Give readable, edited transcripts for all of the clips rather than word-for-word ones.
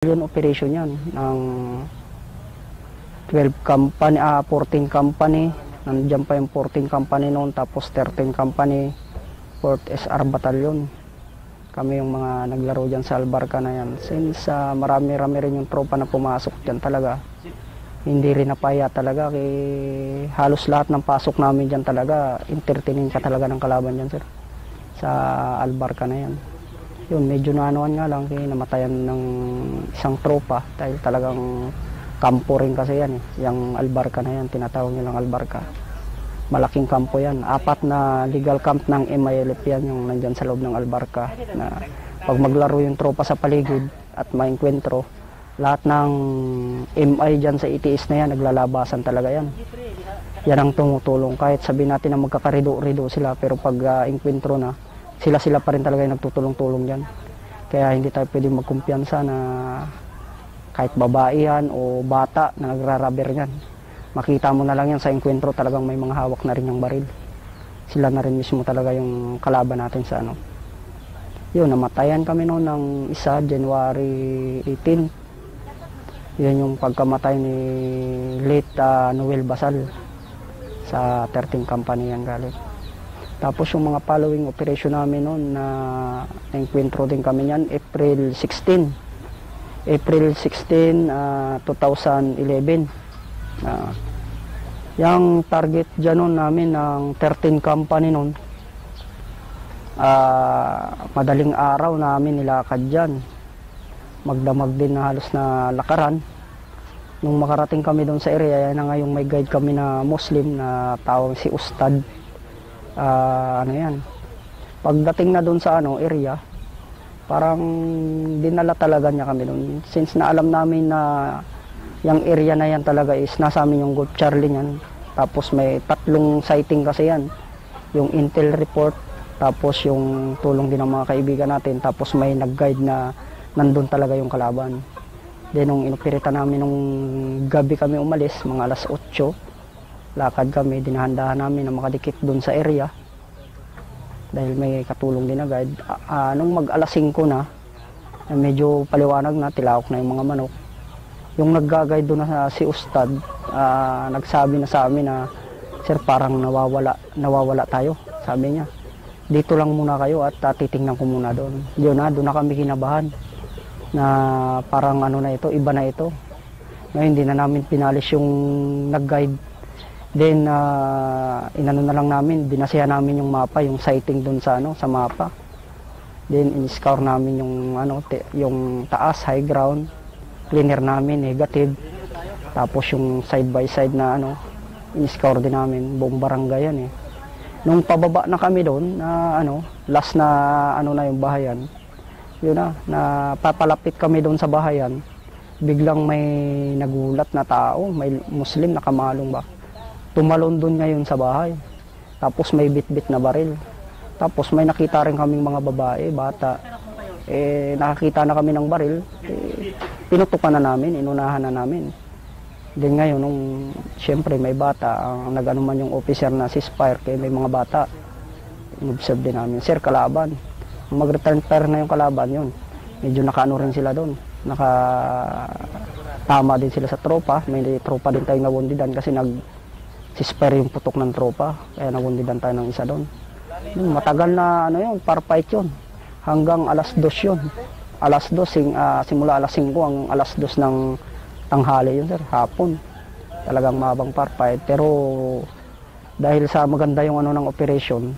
Yun operation yan ng 12 company, 14 company. Nandiyan pa yung 14 company noon, tapos 13 company, 4th SR Battalion. Kami yung mga naglaro dyan sa Albarca na yan. Since marami-rami rin yung tropa na pumasok dyan talaga, hindi rin napaya talaga. Halos lahat ng pasok namin dyan talaga, entertaining ka talaga ng kalaban dyan, sir. Sa Albarca na yan. Yun, medyo naanuan nga lang, namatayan ng isang tropa dahil talagang kampo rin kasi yan. Yung Albarca na yan, tinatawag nilang Albarca. Malaking kampo yan. 4 na legal camp ng MILF yan, yung nandyan sa loob ng Albarca. Na pag maglaro yung tropa sa paligid at maengkwentro, lahat ng MI dyan sa ETS na yan, naglalabasan talaga yan. Yan ang tumutulong. Kahit sabihin natin na magkakarido-rido sila, pero pag engkwentro na, sila pa rin talaga yung nagtutulong-tulong dyan. Kaya hindi tayo pwedeng magkumpiyansa na kahit babae yan o bata na nagrarubber yan. Makita mo na lang yan sa enkwentro, talagang may mga hawak na rin yung baril. Sila na rin mismo talaga yung kalaban natin sa ano. Yun, namatayan kami noon ng isa, January 18. Yan yung pagkamatay ni late Noel Basal sa 13 company yan galing. Tapos yung mga following operation namin noon na enkwentro din kami niyan, April 16, 2011. Yung target dyan noon namin ng 13 company noon, madaling araw namin nilakad dyan. Magdamag din na halos na lakaran. Nung makarating kami doon sa area, yan na nga yung may guide kami na Muslim na tawag si Ustad. Ano yan, pagdating na doon sa area, parang dinala talaga niya kami doon, since na alam namin na yung area na yan talaga is nasa amin yung Gulf Charlie yan. Tapos may 3 sighting kasi yan, yung intel report, tapos yung tulong din ng mga kaibigan natin, tapos may nag-guide na nandun talaga yung kalaban. Then nung inopirita namin nung gabi kami umalis, mga alas 8, lakad kami, dinahandahan namin na makadikit doon sa area dahil may katulong din na guide. Nung mag alas 5 na, medyo paliwanag na, tilawak na yung mga manok. Yung nag-guide doon na si Ustad, nagsabi na sa amin na, sir, parang nawawala tayo, sabi niya. Dito lang muna kayo at titingnan ko muna doon. Doon na kami kinabahan na parang na ito, iba na ito. Ngayon hindi na namin pinalis yung nag-guide. Then inano na lang namin, binasihan namin yung mapa, yung sighting doon sa sa mapa. Then in-scour namin yung yung taas, high ground, cleaner namin, negative. Tapos yung side by side na in-scour din namin, buong barangay yan eh. Nung pababa na kami doon na last na na yung bahayan. Yun na papalapit kami doon sa bahayan, biglang may nagulat na tao, may Muslim nakamalong ba. Tumalon doon ngayon sa bahay. Tapos may bit-bit na baril. Tapos may nakita rin kaming mga babae, bata. Nakakita na kami ng baril. Pinutukan na namin, inunahan na namin. Then ngayon, siyempre may bata, ang nag-anuman yung officer na si Spire, kaya may mga bata. In-observe din namin, sir, kalaban. Mag-return fire na yung kalaban yun. Medyo nakaano rin sila doon. Nakatama din sila sa tropa. May tropa din tayong nawundidan kasi si-spare yung putok ng tropa, kaya nawundidan tayo ng isa doon. Matagal na par fight yun. Hanggang alas 2 yun. Alas 2, simula alas 5, ang alas 2 ng tanghali yun, sir, hapon. Talagang mabang par fight. Pero dahil sa maganda yung ng operation,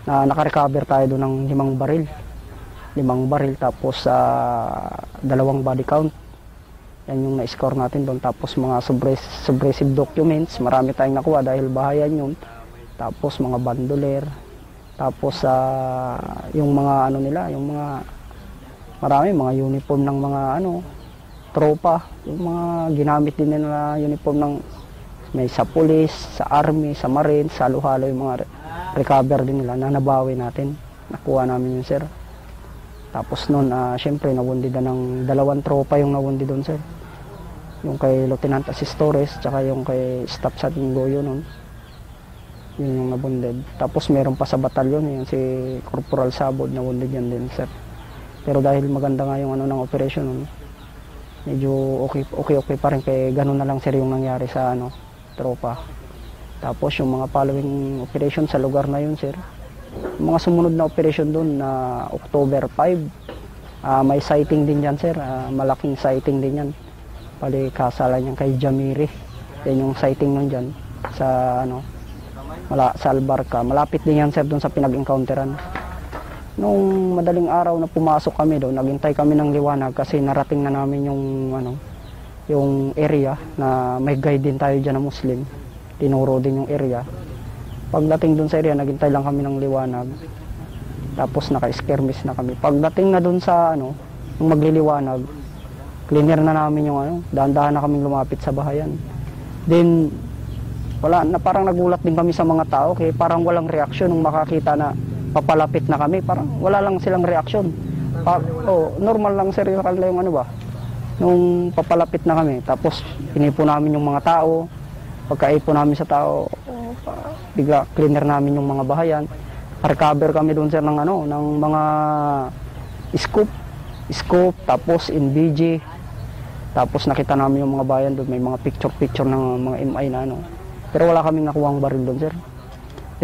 na nakarecover tayo doon ng 5 baril. 5 baril, tapos 2 body count. Yan yung na-score natin doon. Tapos mga subversive documents, marami tayong nakuha dahil bahayan yun. Tapos mga bandoler. Tapos yung mga nila, yung mga marami, mga uniform ng mga tropa. Yung mga ginamit din nila uniform ng may sa police, sa army, sa marine, sa halo-halo, yung mga recover din nila na nabawi natin. Nakuha namin yun, sir. Tapos noon, syempre, nawundidan ng 2 tropa yung nawundi doon, sir. Yung kay Lieutenant Asistores, tsaka yung kay Staff Sergeant Goyo noon. Yun yung nabundid. Tapos meron pa sa batalyon, yung si Corporal Sabod, nawundid yan din, sir. Pero dahil maganda nga yung ng operation, medyo okay pa rin, kaya ganun na lang sir yung nangyari sa tropa. Tapos yung mga following operation sa lugar na yun sir, yung mga sumunod na operation doon na October 5, may sighting din yan sir, malaking sighting din yan. Pali kasalan yan kay Jamiri, yan yung sighting nun dyan sa sa Albarca. Malapit din yan sir doon sa pinag-encounteran. Nung madaling araw na pumasok kami doon, naghintay kami ng liwanag kasi narating na namin yung area na may guide din tayo dyan na Muslim. Tinuro din yung area. Pagdating doon sa area, naghintay lang kami ng liwanag. Tapos naka-skirmish na kami. Pagdating na doon sa nung magliliwanag, cleaner na namin yung dahan-dahan na kaming lumapit sa bahayan. Then parang nagulat din kami sa mga tao kaya parang walang reaksyon nung makakita na papalapit na kami, parang wala lang silang reaksyon. Normal lang sir yung nung papalapit na kami. Tapos inipo namin yung mga tao. Pagkaipo namin sa tao, bigla cleaner namin yung mga bahayan. Recover kami doon sir ng mga scoop, tapos NVG. Tapos nakita namin yung mga bayan doon, may mga picture ng mga MI na Pero wala kaming nakuhang baril doon sir.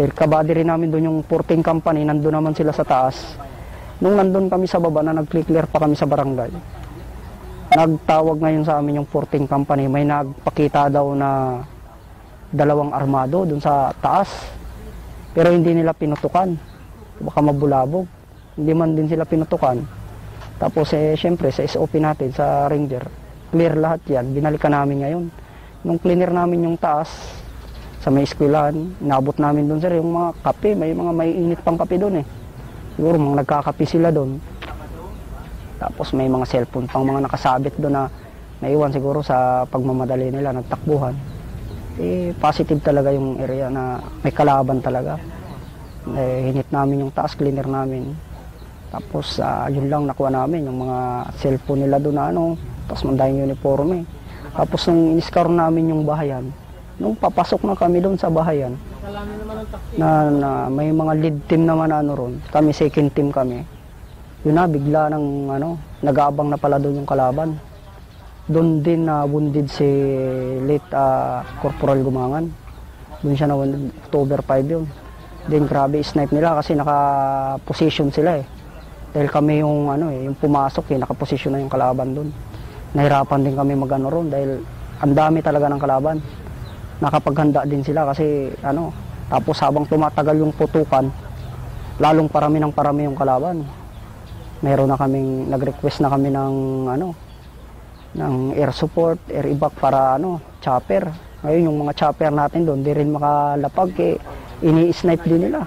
Dahil kabady rin namin doon yung 14 company, nandun naman sila sa taas. Nung nandun kami sa baba na nag-clear pa kami sa barangay, nagtawag ngayon sa amin yung 14 company, may nagpakita daw na 2 armado doon sa taas. Pero hindi nila pinutukan. Baka mabulabog. Hindi man din sila pinutukan. Tapos syempre sa SOP natin, sa Ranger, clear lahat yan. Binalikan namin ngayon. Nung cleaner namin yung taas, sa may eskwelahan, inabot namin doon sir yung mga kape, may mga may init pang kape doon siguro mga nagkakape sila doon. Tapos may mga cellphone pang mga nakasabit doon na naiwan siguro sa pagmamadali nila, nagtakbuhan. Positive talaga yung area na may kalaban talaga. Hinit namin yung taas, cleaner namin. Tapos yun lang nakuha namin yung mga cellphone nila doon na tapos mandayang uniforme. Tapos nung in-scour namin yung bahayan, nung papasok na kami doon sa bahayan, na may mga lead team naman ron, kami second team kami. Yun na, bigla ng nag-aabang na pala doon yung kalaban. Doon din na wounded si late Corporal Gumangan. Doon siya na October 5 yun. Then grabe snipe nila kasi naka-position sila Dahil kami yung yung pumasok naka-position na yung kalaban doon. Nahirapan din kami mag-ano ron dahil ang dami talaga ng kalaban. Nakapaghanda din sila kasi tapos habang tumatagal yung putukan, lalong parami yung kalaban. Meron na kaming nag-request na kami ng air support, air evac para chopper. Ngayon yung mga chopper natin doon di rin makalapag ini-snipe din nila.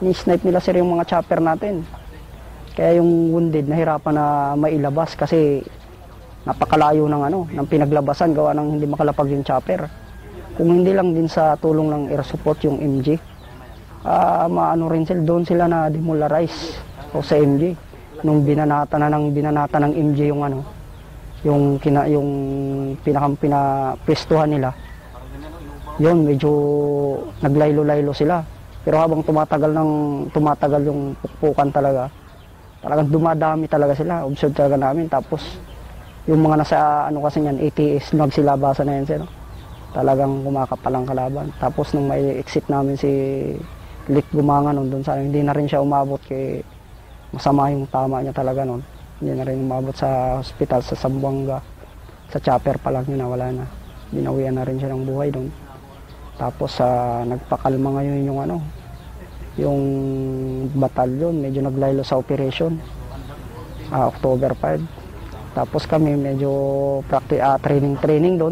Ini-snipe nila sir yung mga chopper natin. Kaya yung wounded nahirapan na mailabas kasi napakalayo ng pinaglabasan gawa ng hindi makalapag yung chopper. Kung hindi lang din sa tulong ng air support yung MG, rin sila, doon sila na demolarize o sa MG. Nung binanata ng MG yung pinakang pinapwestuhan nila, yun medyo naglaylo-laylo sila. Pero habang tumatagal yung pukpukan talagang dumadami talaga sila. Observe talaga namin. Tapos yung mga nasa kasi yan, ATS, nagsilabasan na yan sila. Talagang kumakapalang kalaban. Tapos nung may exit namin si Lik Gumangan doon sa hindi na rin siya umabot kay masama yung tama niya talaga noon. Hindi na rin umabot sa hospital sa Zamboanga. Sa chopper pa lang yun wala na. Binawian na rin siya ng buhay doon. Tapos nagpakalma ngayon yung batalyon, medyo naglaylo sa operation. October 5. Tapos kami medyo training doon.